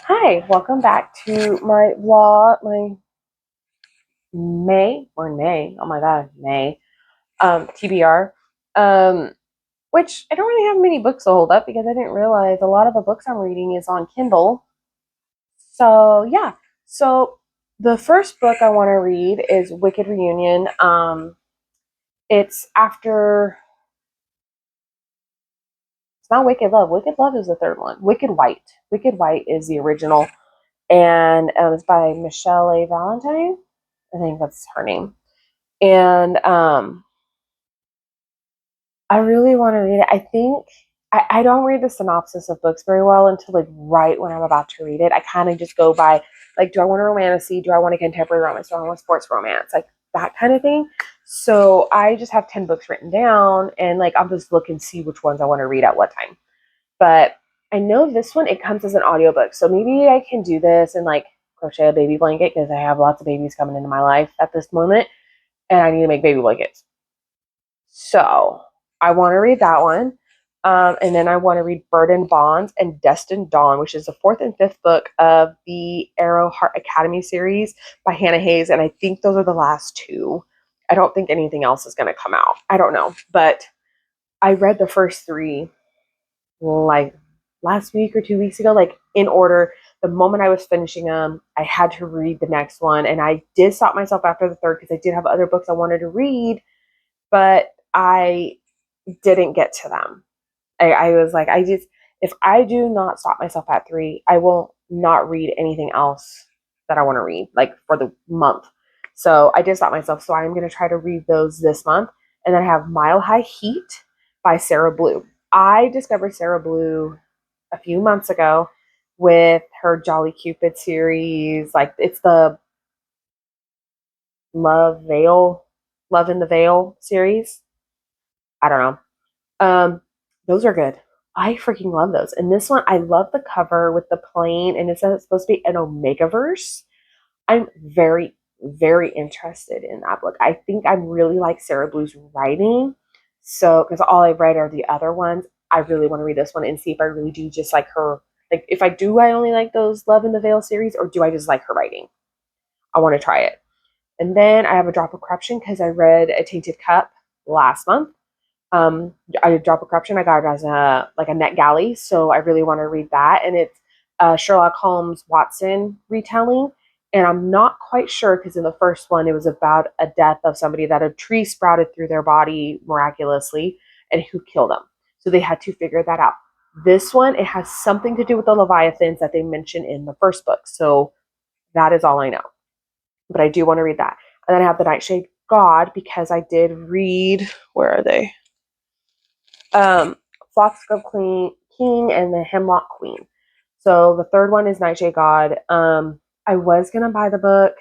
Hi, welcome back to my vlog, my May, oh my god, May, TBR, which I don't really have many books to hold up because I didn't realize a lot of the books I'm reading is on Kindle. So yeah, so the first book I want to read is Wicked Reunion. It's after, it's not Wicked Love. Wicked Love is the third one. Wicked White. Wicked White is the original, and it's by Michelle A. Valentine. I think that's her name. And I really want to read it. I think I don't read the synopsis of books very well until like right when I'm about to read it. I kind of just go by like, do I want a romantasy? Do I want a contemporary romance? Do I want sports romance? Like that kind of thing. So I just have 10 books written down and like I'll just look and see which ones I want to read at what time. But I know this one, it comes as an audiobook. So maybe I can do this and like crochet a baby blanket because I have lots of babies coming into my life at this moment and I need to make baby blankets. So I want to read that one. And then I want to read Burden Bonds and Destined Dawn, which is the fourth and fifth book of the Arrow Heart Academy series by Hannah Hayes. And I think those are the last two. I don't think anything else is going to come out. I don't know. But I read the first three like last week or 2 weeks ago, like in order. The moment I was finishing them, I had to read the next one. And I did stop myself after the third because I did have other books I wanted to read, but I didn't get to them. I was like, if I do not stop myself at three, I will not read anything else that I want to read, like for the month. So I did stop myself. So I'm going to try to read those this month. And then I have Mile High Heat by Sarah Blue. I discovered Sarah Blue a few months ago with her Jolly Cupid series. Like it's the Love Veil, Love in the Veil series. I don't know. Those are good. I freaking love those. And this one, I love the cover with the plane, and it says it's supposed to be an Omega verse. I'm very, very interested in that book. I think I really like Sarah Blue's writing. So, because all I've read are the other ones, I really want to read this one and see if I really do just like her. Like, if I do, I only like those Love in the Veil series, or do I just like her writing? I want to try it. And then I have a drop of corruption because I read A Tainted Cup last month. I Drop of Corruption. I got it as a like a net galley, so I really want to read that. And it's Sherlock Holmes Watson retelling. And I'm not quite sure because in the first one it was about a death of somebody that a tree sprouted through their body miraculously, and who killed them. So they had to figure that out. This one, it has something to do with the Leviathans that they mention in the first book. So that is all I know. But I do want to read that. And then I have the Nightshade God because I did read. Where are they? um, Foxglove King and the Hemlock Queen. So the third one is Nightshade God. I was gonna buy the book.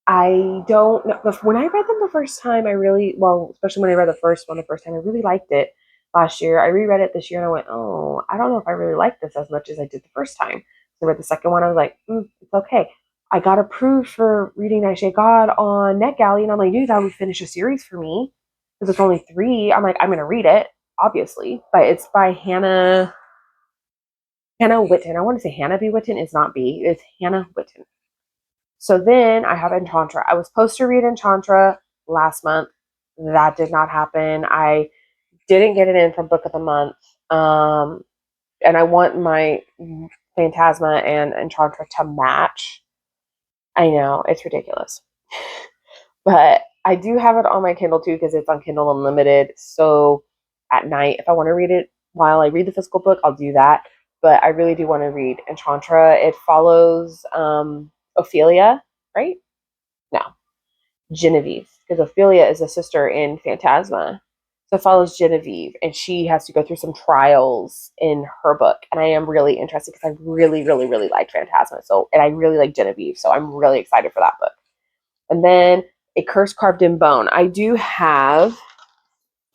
I don't know. When I read them the first time, especially when I read the first one the first time, I really liked it last year. I reread it this year and I went, oh, I don't know if I really like this as much as I did the first time. So I read the second one, I was like, it's okay. I got approved for reading Nightshade God on NetGalley, and I'm like, dude, that would finish a series for me because it's only three. I'm like, I'm gonna read it, obviously, but it's by Hannah Witten. I want to say Hannah B. Witten. It's not B. It's Hannah Witten. So then I have Enchantra. I was supposed to read Enchantra last month. That did not happen. I didn't get it in from Book of the Month. And I want my Phantasma and Enchantra to match. I know, it's ridiculous. But I do have it on my Kindle too because it's on Kindle Unlimited. So at night, if I want to read it while I read the physical book, I'll do that. But I really do want to read Enchantra. It follows Ophelia, right? No, Genevieve, because Ophelia is a sister in Phantasma. So it follows Genevieve, and she has to go through some trials in her book. And I am really interested because I really, really, really like Phantasma. And I really like Genevieve. So I'm really excited for that book. And then A Curse Carved in Bone. I do have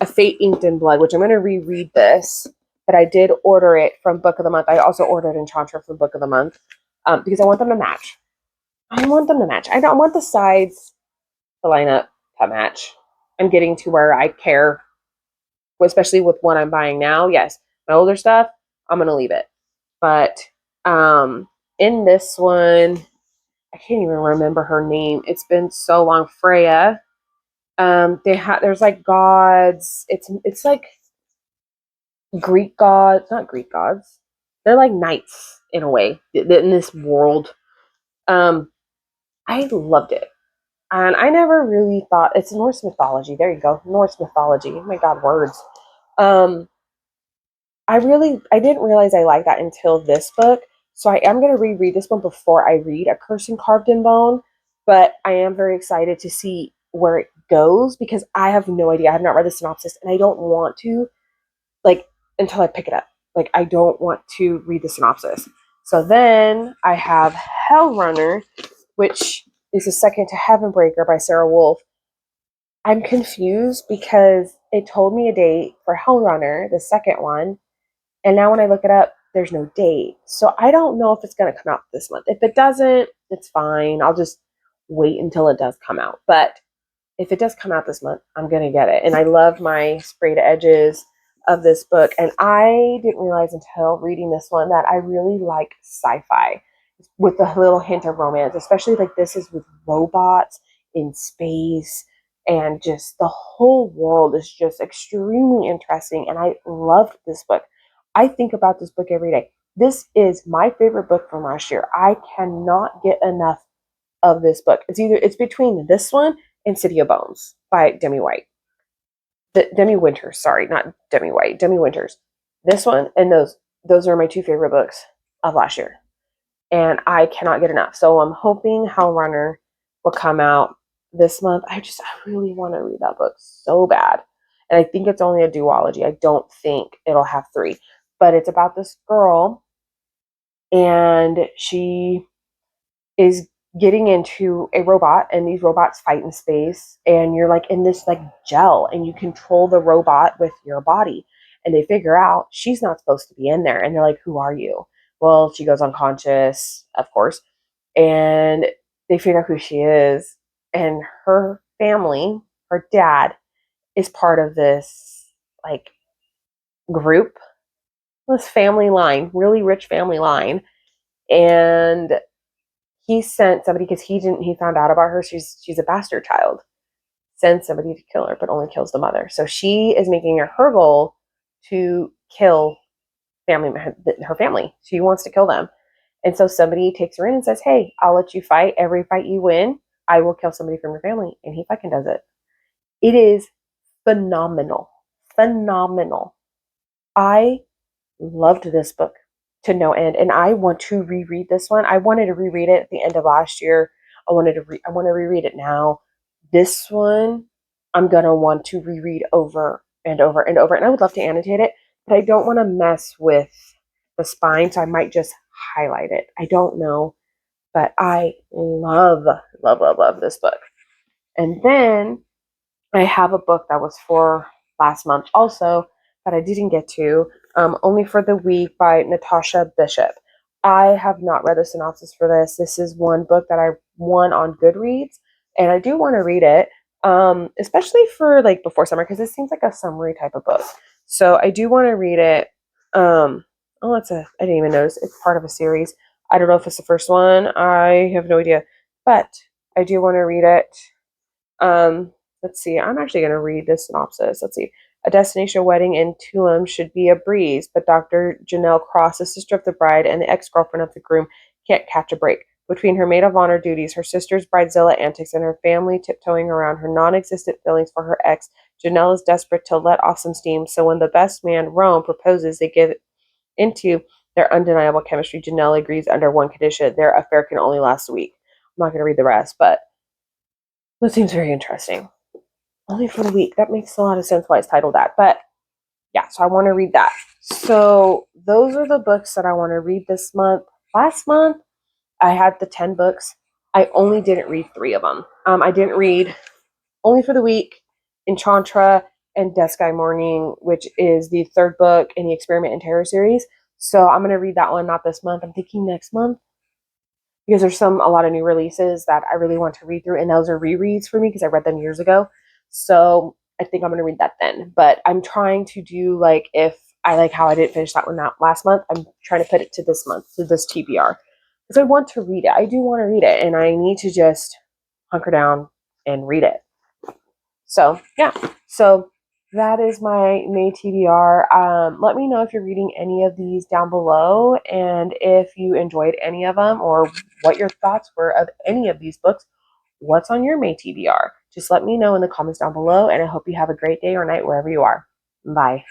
A Fate Inked in Blood, which I'm going to reread this, but I did order it from Book of the Month. I also ordered Enchantra from Book of the Month because I want them to match. I don't want the sides to line up to match. I'm getting to where I care, especially with what I'm buying now. Yes, my older stuff, I'm going to leave it. But In this one, I can't even remember her name. It's been so long. Freya. There's like gods. It's like Greek gods, not Greek gods. They're like knights in a way in this world. Um, I loved it. And I never really thought it's Norse mythology. There you go. Norse mythology. Oh my God, words. Um, I didn't realize I liked that until this book. So I am going to reread this one before I read A Curse Carved in Bone. But I am very excited to see where it goes because I have no idea. I have not read the synopsis and I don't want to, like, until I pick it up. Like, I don't want to read the synopsis. So then I have Hellrunner, which is the second to Heavenbreaker by Sarah Wolf. I'm confused because it told me a date for Hellrunner, the second one, and now when I look it up, there's no date. So I don't know if it's going to come out this month. If it doesn't, it's fine. I'll just wait until it does come out. But if it does come out this month, I'm going to get it. And I love my sprayed edges of this book. And I didn't realize until reading this one that I really like sci-fi with a little hint of romance, especially like this is with robots in space and just the whole world is just extremely interesting. And I loved this book. I think about this book every day. This is my favorite book from last year. I cannot get enough of this book. It's between this one and City of Bones by Demi White. Demi Winters, sorry, not Demi White, Demi Winters. This one and those are my two favorite books of last year. And I cannot get enough. So I'm hoping Hellrunner will come out this month. I really want to read that book so bad. And I think it's only a duology. I don't think it'll have three. But it's about this girl and she is getting into a robot and these robots fight in space and you're like in this like gel and you control the robot with your body and they figure out she's not supposed to be in there and they're like, who are you? Well, she goes unconscious, of course, and they figure out who she is and her family, her dad is part of this like group, this family line, really rich family line, and he sent somebody because he found out about her. She's a bastard child. Sends somebody to kill her, but only kills the mother. So she is making it her goal to kill her family. She wants to kill them. And so somebody takes her in and says, hey, I'll let you fight. Every fight you win, I will kill somebody from your family. And he fucking does it. It is phenomenal. Phenomenal. I loved this book to no end, and I want to reread this one. I wanted to reread it at the end of last year. I want to reread it now. This one, I'm gonna want to reread over and over and over, and I would love to annotate it, but I don't want to mess with the spine, so I might just highlight it. I don't know, but I love, love, love, love this book. And then I have a book that was for last month also that I didn't get to, Only for the Week by Natasha Bishop. I have not read the synopsis for this. This is one book that I won on Goodreads, and I do want to read it, especially for like before summer because it seems like a summary type of book. So I do want to read it. I didn't even notice it's part of a series. I don't know if it's the first one. I have no idea, but I do want to read it. Let's see. I'm actually going to read this synopsis. Let's see. A destination wedding in Tulum should be a breeze, but Dr. Janelle Cross, the sister of the bride and the ex-girlfriend of the groom, can't catch a break. Between her maid of honor duties, her sister's bridezilla antics, and her family tiptoeing around her non-existent feelings for her ex, Janelle is desperate to let off some steam, so when the best man, Rome, proposes, they give into their undeniable chemistry. Janelle agrees under one condition: their affair can only last a week. I'm not going to read the rest, but that seems very interesting. Only for the Week. That makes a lot of sense why it's titled that. But yeah, so I want to read that. So those are the books that I want to read this month. Last month, I had the 10 books. I only didn't read 3 of them. I didn't read Only for the Week, Enchantra, and Death Sky Morning, which is the 3rd book in the Experiment in Terror series. So I'm going to read that one, not this month. I'm thinking next month because there's a lot of new releases that I really want to read through, and those are rereads for me because I read them years ago. So I think I'm going to read that then. But I'm trying to do like if I like how I didn't finish that one out last month. I'm trying to put it to this month, to this TBR. Because I want to read it. I do want to read it. And I need to just hunker down and read it. So, yeah. So, that is my May TBR. Let me know if you're reading any of these down below and if you enjoyed any of them or what your thoughts were of any of these books. What's on your May TBR? Just let me know in the comments down below, and I hope you have a great day or night wherever you are. Bye.